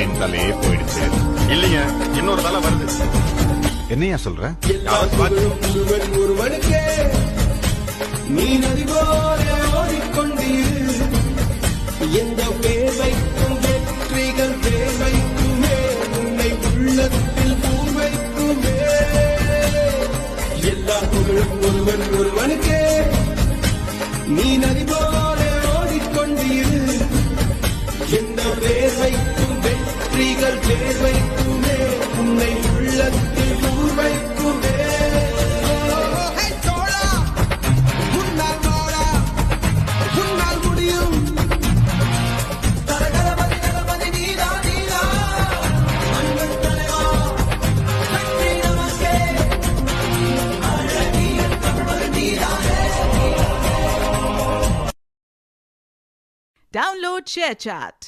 Main தலையே போயிடுச்சு. இல்லைங்க, இன்னொரு தலை வருது. என்னையா சொல்ற? ஒருவனுக்கே நீ நதி போல ஓடிக்கொண்டீர். எந்த பேர் வைக்கும் வெற்றிகள் பேர் வைக்குமே, உன்னை உள்ளத்தில் பூர் வைக்குமே. எல்லா புகழும் ஒருவனுக்கே நீ நதி போல ஓடிக்கொண்டீர். எந்த பேர் வைக்கும் வெற்றிகள் பேர் வைக்குமே, உன்னை உள்ளத்தில் பூர் வைக்குமே. Download ShareChat.